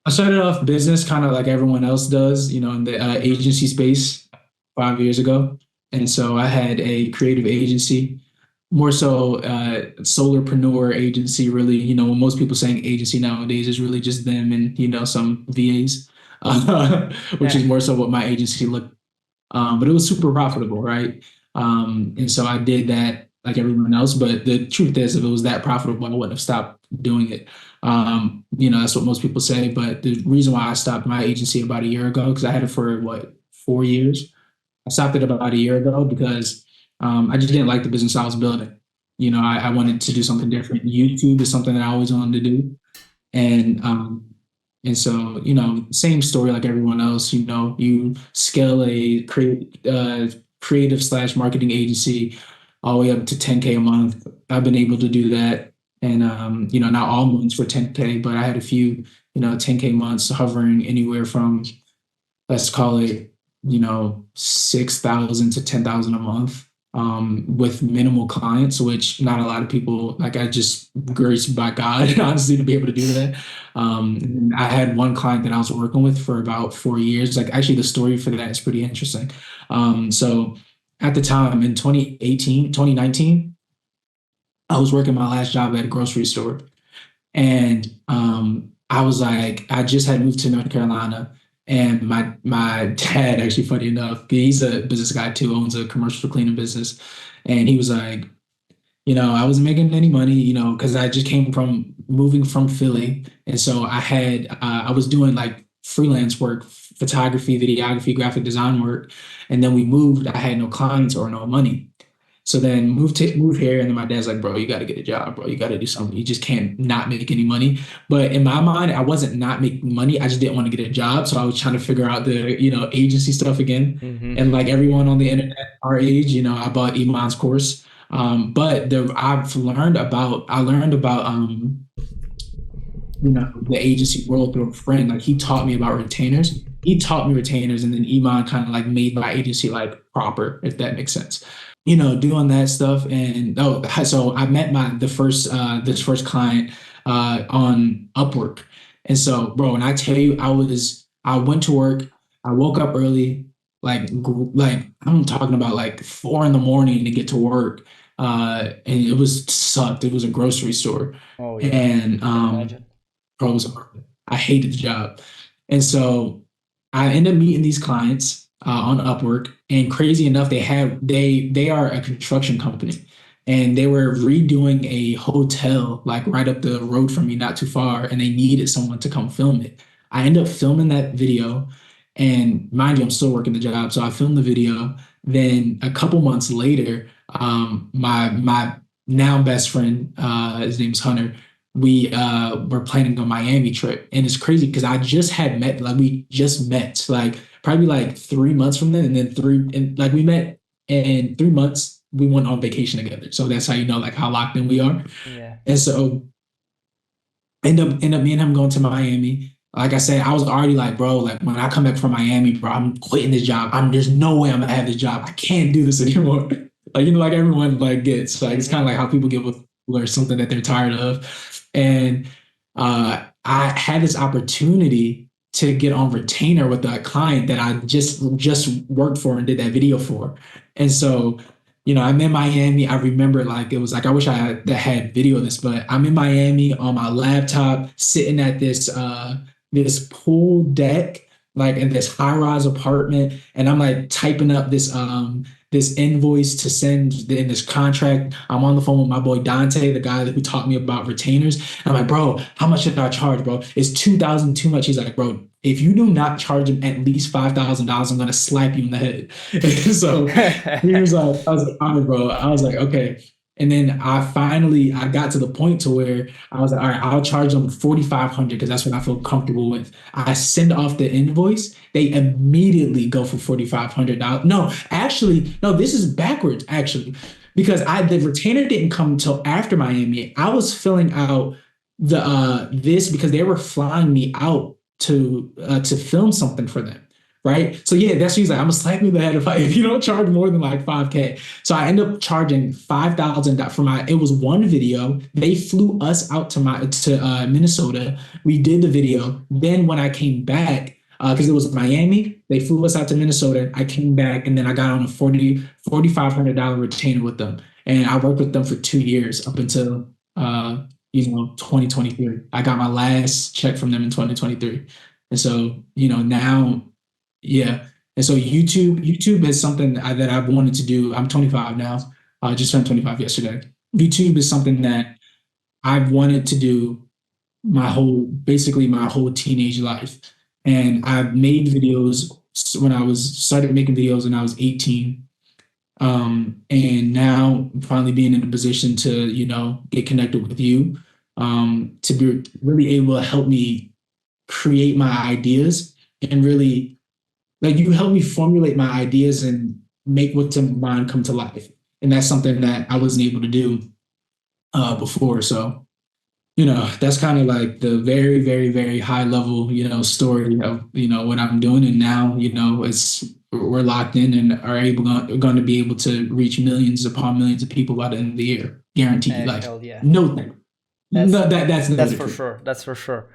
I started off business kind of like everyone else does, in the agency space 5 years ago. And so I had a creative agency, more so solarpreneur agency, really. When most people saying agency nowadays is really just them and, some VAs, which is Yeah. more so what my agency looked. But it was super profitable, right? And so I did that like everyone else. But the truth is, if it was that profitable, I wouldn't have stopped doing it. That's what most people say. But the reason why I stopped my agency about a year ago, because I had it for what, 4 years. I stopped it about a year ago because I just didn't like the business I was building. I wanted to do something different. YouTube is something that I always wanted to do. And so, same story like everyone else. You scale a creative slash marketing agency all the way up to 10K a month. I've been able to do that, and not all months were 10K, but I had a few 10K months hovering anywhere from, let's call it, 6,000 to 10,000 a month, with minimal clients, which not a lot of people, like, I just graced by God, honestly, to be able to do that. I had one client that I was working with for about 4 years. Like, actually, the story for that is pretty interesting. So at the time in 2018, 2019, I was working my last job at a grocery store. And I was like, I just had moved to North Carolina, and my dad, actually, funny enough, he's a business guy too, owns a commercial cleaning business, and he was like, I wasn't making any money, because I just came from moving from Philly, and so I was doing like freelance work, photography, videography, graphic design work, and then we moved. I had no clients or no money. So then move here, and then my dad's like, bro, you got to get a job, bro. You got to do something. You just can't not make any money. But in my mind, I wasn't not making money. I just didn't want to get a job. So I was trying to figure out the agency stuff again. Hmm. And like everyone on the internet our age, I bought Iman's course. But I learned about the agency world through a friend. Like, he taught me about retainers. He taught me retainers, and then Iman kind of like made my agency like proper, if that makes sense. Doing that stuff. And so I met my the first this first client on Upwork. And so, bro, when I tell you, I went to work, I woke up early, like I'm talking about like 4 in the morning to get to work. And it was sucked. It was a grocery store. Oh yeah, And I can imagine. bro, it was I hated the job. And so I ended up meeting these clients on Upwork, and crazy enough, they are a construction company, and they were redoing a hotel like right up the road from me, not too far, and they needed someone to come film it. I ended up filming that video, and mind you, I'm still working the job, so I filmed the video. Then a couple months later, my now best friend, his name's Hunter, we were planning a Miami trip. And it's crazy because we just met like probably like 3 months from then. And then we met, and 3 months we went on vacation together. So that's how you know like how locked in we are. Yeah. And so end up me and him going to Miami. Like I said, I was already like, bro, like when I come back from Miami, bro, I'm quitting this job. There's no way I'm gonna have this job. I can't do this anymore. Like, like everyone like gets like, it's kind of Hmm. like how people get with or something that they're tired of. And I had this opportunity to get on retainer with that client that I just worked for and did that video for. And so, I'm in Miami. I remember like it was like I wish I had video of this, but I'm in Miami on my laptop, sitting at this pool deck, like in this high rise apartment, and I'm like typing up this invoice to send in this contract. I'm on the phone with my boy Dante, the guy who taught me about retainers. And I'm like, bro, how much should I charge, bro? Is 2,000 too much? He's like, bro, if you do not charge him at least $5,000, I'm gonna slap you in the head. So he was like, I was like, all right, bro. I was like, okay. And then I got to the point to where I was like, all right, I'll charge them 4,500 because that's what I feel comfortable with. I send off the invoice. They immediately go for $4,500. No, actually, no, this is backwards, actually, because the retainer didn't come until after Miami. I was filling out this because they were flying me out to film something for them. right? So yeah, that's she's like, I'm gonna slap you in the head if you don't charge more than like 5K. So I end up charging $5,000 for my. It was one video. They flew us out to Minnesota. We did the video. Then when I came back, because it was Miami, they flew us out to Minnesota. I came back and then I got on a $4,500 retainer with them, and I worked with them for 2 years up until 2023. I got my last check from them in 2023. And so, now, yeah. And so YouTube is something that I've wanted to do. I'm 25 now. I just turned 25 yesterday. YouTube is something that I've wanted to do basically my whole teenage life. And I've made videos when I started making videos when I was 18. And now finally being in a position to, get connected with you, to be really able to help me create my ideas and really like you help me formulate my ideas and make what's in mind come to life. And that's something that I wasn't able to do before. So, that's kind of like the very, very, very high level, story of, what I'm doing. And now, we're locked in and are going to be able to reach millions upon millions of people by the end of the year. Guaranteed. Like, Hell yeah. no thing. That's No, that's no that's for different. sure. That's for sure.